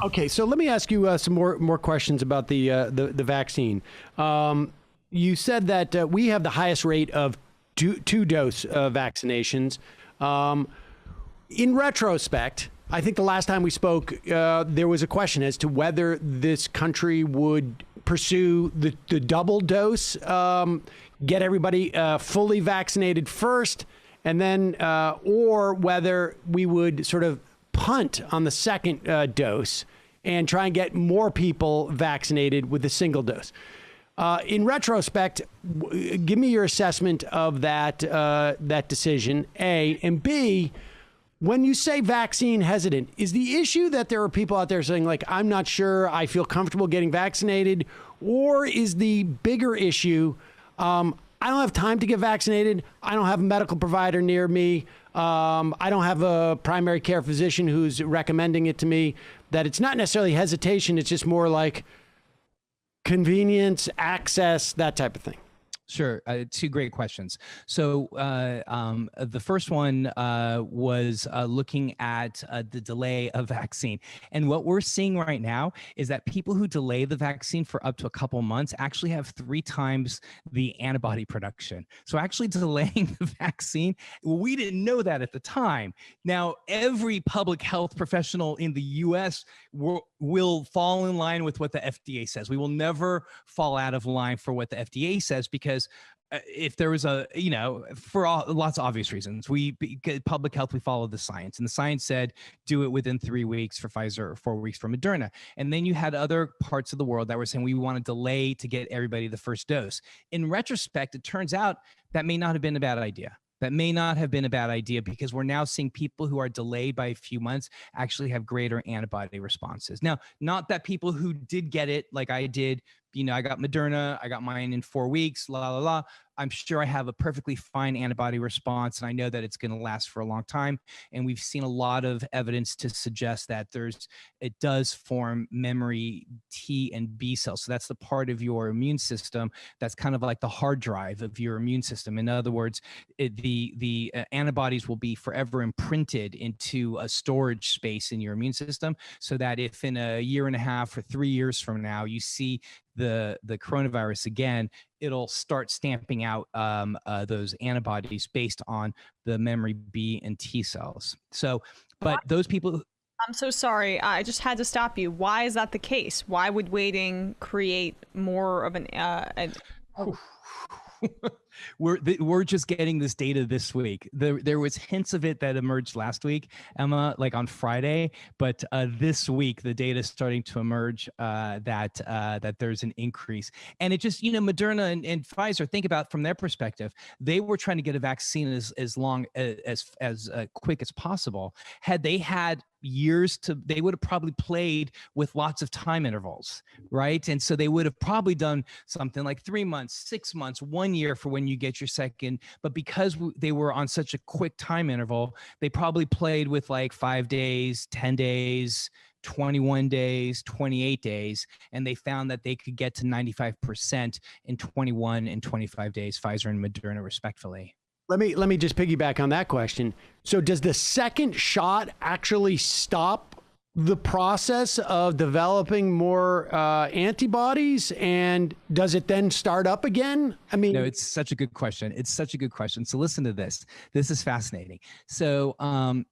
Okay, so let me ask you some more questions about the vaccine. You said that we have the highest rate of two-dose vaccinations. In retrospect, I think the last time we spoke, there was a question as to whether this country would pursue the double dose, get everybody fully vaccinated first, and then, or whether we would sort of punt on the second dose and try and get more people vaccinated with a single dose. In retrospect, give me your assessment of that decision, A, and B. When you say vaccine hesitant, is the issue that there are people out there saying, like, I'm not sure I feel comfortable getting vaccinated, or is the bigger issue, I don't have time to get vaccinated, I don't have a medical provider near me, I don't have a primary care physician who's recommending it to me, that it's not necessarily hesitation, it's just more like convenience, access, that type of thing? Sure. Two great questions. So the first one was looking at the delay of vaccine. And what we're seeing right now is that people who delay the vaccine for up to a couple months actually have 3 times the antibody production. So actually delaying the vaccine, we didn't know that at the time. Now, every public health professional in the US will fall in line with what the FDA says. We will never fall out of line for what the FDA says, because if there was for lots of obvious reasons, public health, we follow the science, and the science said do it within 3 weeks for Pfizer or 4 weeks for Moderna. And then you had other parts of the world that were saying we want to delay to get everybody the first dose. In retrospect, it turns out that may not have been a bad idea. That may not have been a bad idea, because we're now seeing people who are delayed by a few months actually have greater antibody responses. Now, not that people who did get it, like I did, I got Moderna, I got mine in 4 weeks, I'm sure I have a perfectly fine antibody response, and I know that it's going to last for a long time. And we've seen a lot of evidence to suggest that it does form memory T and B cells. So that's the part of your immune system that's kind of like the hard drive of your immune system. In other words, the antibodies will be forever imprinted into a storage space in your immune system, so that if in a year and a half or 3 years from now you see the coronavirus again, it'll start stamping out those antibodies based on the memory B and T cells. So, but those people. I'm so sorry. I just had to stop you. Why is that the case? Why would waiting create more of an? We're just getting this data this week. There was hints of it that emerged last week, Emma, like on Friday, but this week the data is starting to emerge that there's an increase. And it just, Moderna and Pfizer, think about from their perspective, they were trying to get a vaccine as quick as possible. Had they had years they would have probably played with lots of time intervals, right? And so they would have probably done something like 3 months, 6 months, 1 year for when you get your second. But because they were on such a quick time interval, they probably played with like 5 days, 10 days, 21 days, 28 days, and they found that they could get to 95% in 21 and 25 days, Pfizer and Moderna respectively. Let me just piggyback on that question. So does the second shot actually stop the process of developing more antibodies, and does it then start up again? I mean, no, it's such a good question. So listen to this. This is fascinating. So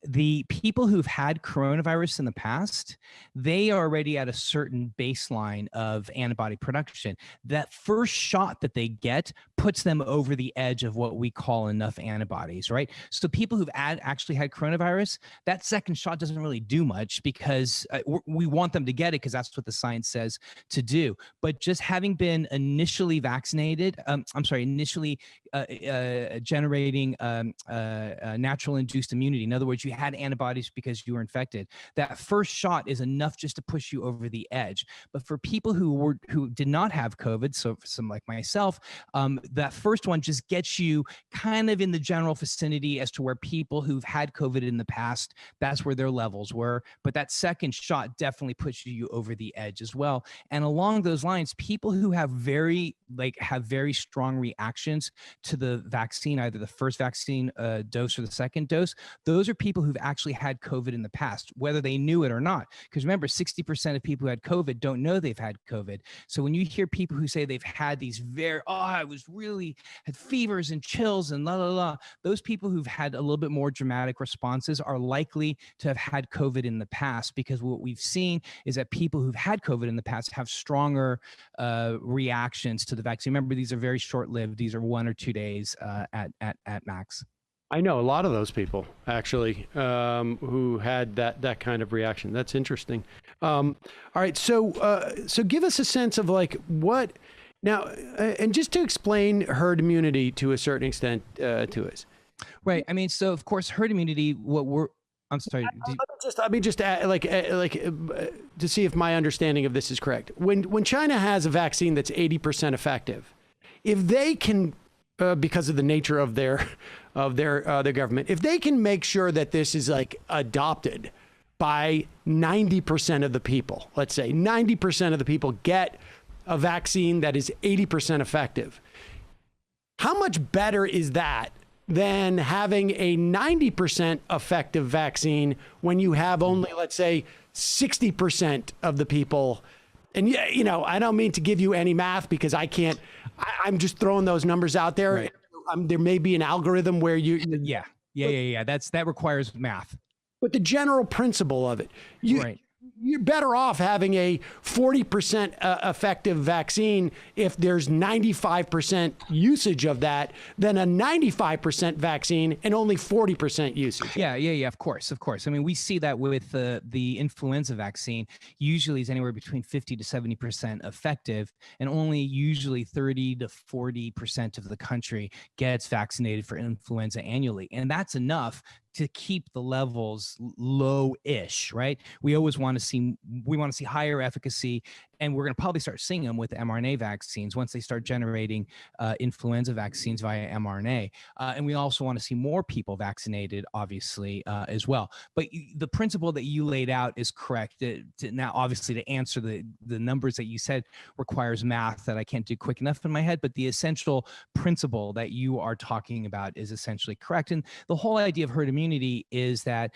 the people who've had coronavirus in the past, they are already at a certain baseline of antibody production. That first shot that they get puts them over the edge of what we call enough antibodies, right? So people who've actually had coronavirus, that second shot doesn't really do much, because we want them to get it because that's what the science says to do. But just having been initially vaccinated, initially generating natural induced immunity. In other words, you had antibodies because you were infected. That first shot is enough just to push you over the edge. But for people who did not have COVID, so for some like myself, that first one just gets you kind of in the general vicinity as to where people who've had COVID in the past, that's where their levels were. But that second shot definitely puts you over the edge as well. And along those lines, people who have very strong reactions to the vaccine, either the first vaccine dose or the second dose, those are people who've actually had COVID in the past, whether they knew it or not. Because remember, 60% of people who had COVID don't know they've had COVID. So when you hear people who say they've had these I was really had fevers and chills and la la la, those people who've had a little bit more dramatic responses are likely to have had COVID in the past, because what we've seen is that people who've had COVID in the past have stronger reactions to the vaccine. Remember, these are very short-lived. These are 1 or 2 days at max. I know a lot of those people actually who had that kind of reaction. That's interesting. All right, so give us a sense of like what now, and just to explain herd immunity to a certain extent to us. Right. I mean, so of course, herd immunity. I'm sorry. Let me just add, to see if my understanding of this is correct. When China has a vaccine that's 80% effective, if they can, because of the nature of their government, if they can make sure that this is like adopted by 90% of the people, let's say 90% of the people get a vaccine that is 80% effective, how much better is that than having a 90% effective vaccine when you have only, let's say, 60% of the people? And, you know, I don't mean to give you any math because I can't, I'm just throwing those numbers out there. Right. There may be an algorithm where Yeah. That requires math. But the general principle of it, Right. You're better off having a 40% effective vaccine if there's 95% usage of that than a 95% vaccine and only 40% usage. Yeah, of course. I mean, we see that with the influenza vaccine. Usually is anywhere between 50 to 70% effective, and only usually 30 to 40% of the country gets vaccinated for influenza annually. And that's enough to keep the levels low-ish, right? We want to see higher efficacy, and we're going to probably start seeing them with mRNA vaccines once they start generating influenza vaccines via mRNA. And we also want to see more people vaccinated, obviously, as well. But the principle that you laid out is correct. Now, obviously, to answer the numbers that you said requires math that I can't do quick enough in my head, but the essential principle that you are talking about is essentially correct. And the whole idea of herd immunity is that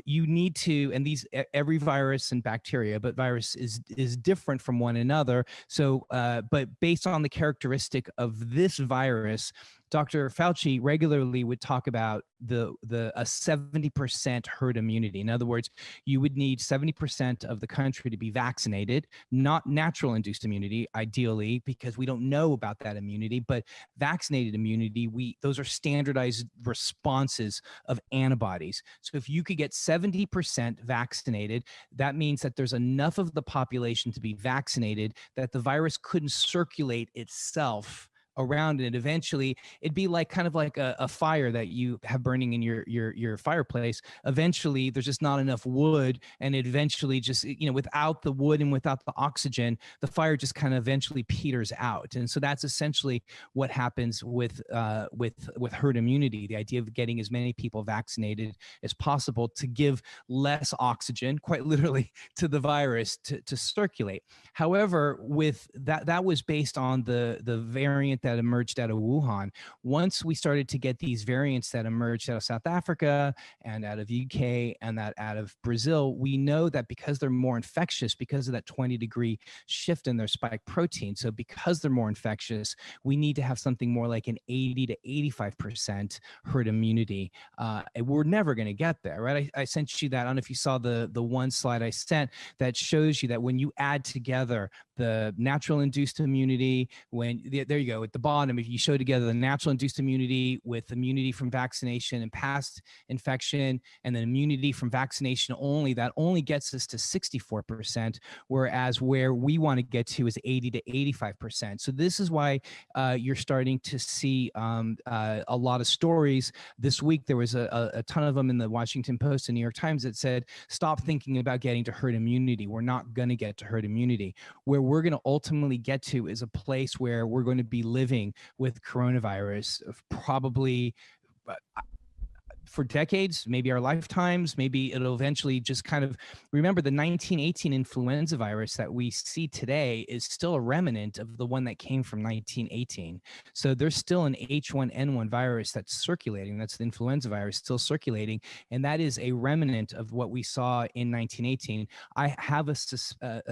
you need to, and every virus and bacteria, but virus is different from one another. So, but based on the characteristic of this virus, Dr. Fauci regularly would talk about a 70% herd immunity. In other words, you would need 70% of the country to be vaccinated, not natural induced immunity, ideally, because we don't know about that immunity, but vaccinated immunity, those are standardized responses of antibodies. So if you could get 70% vaccinated, that means that there's enough of the population to be vaccinated that the virus couldn't circulate itself around it. Eventually it'd be like kind of like a fire that you have burning in your fireplace. Eventually there's just not enough wood, and it eventually just, without the wood and without the oxygen, the fire just kind of eventually peters out. And so that's essentially what happens with herd immunity, the idea of getting as many people vaccinated as possible to give less oxygen, quite literally, to the virus to circulate. However, with that was based on the variant that emerged out of Wuhan. Once we started to get these variants that emerged out of South Africa and out of UK and that out of Brazil, we know that because they're more infectious, because of that 20-degree shift in their spike protein, so because they're more infectious, we need to have something more like an 80 to 85% herd immunity. And we're never going to get there, right? I sent you that. I don't know if you saw the one slide I sent that shows you that when you add together the natural induced immunity, there you go, at the bottom, if you show together the natural induced immunity with immunity from vaccination and past infection, and then immunity from vaccination only, that only gets us to 64%, whereas where we want to get to is 80 to 85%. So this is why you're starting to see a lot of stories. This week, there was a ton of them in the Washington Post and New York Times that said, stop thinking about getting to herd immunity. We're not going to get to herd immunity. Where we're going to ultimately get to is a place where we're going to be living with coronavirus, probably for decades, maybe our lifetimes, maybe it'll eventually just kind of remember the 1918 influenza virus that we see today is still a remnant of the one that came from 1918. So there's still an H1N1 virus that's circulating. That's the influenza virus still circulating. And that is a remnant of what we saw in 1918. I have a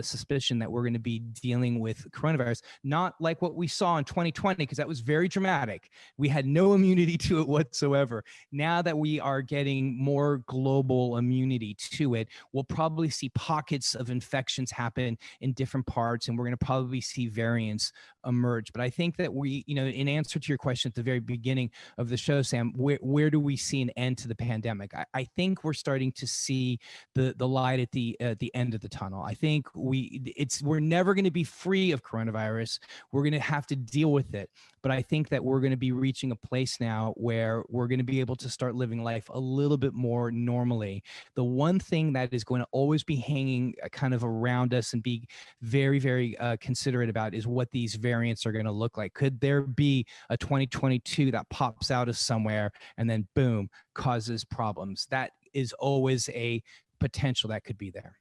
suspicion that we're going to be dealing with coronavirus, not like what we saw in 2020, because that was very dramatic. We had no immunity to it whatsoever. Now that we are getting more global immunity to it, we'll probably see pockets of infections happen in different parts, and we're going to probably see variants emerge. But I think that we, in answer to your question at the very beginning of the show, Sam, where do we see an end to the pandemic? I think we're starting to see the light at the end of the tunnel. I think we're never going to be free of coronavirus. We're going to have to deal with it. But I think that we're going to be reaching a place now where we're going to be able to start living life a little bit more normally. The one thing that is going to always be hanging kind of around us and be very, very considerate about is what these variants are going to look like. Could there be a 2022 that pops out of somewhere and then boom, causes problems? That is always a potential that could be there.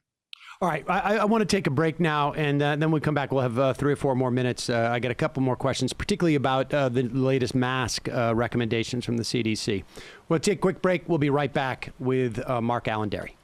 All right, I want to take a break now, and then when we come back, we'll have 3 or 4 more minutes. I got a couple more questions, particularly about the latest mask recommendations from the CDC. We'll take a quick break. We'll be right back with MarkAlain Déry.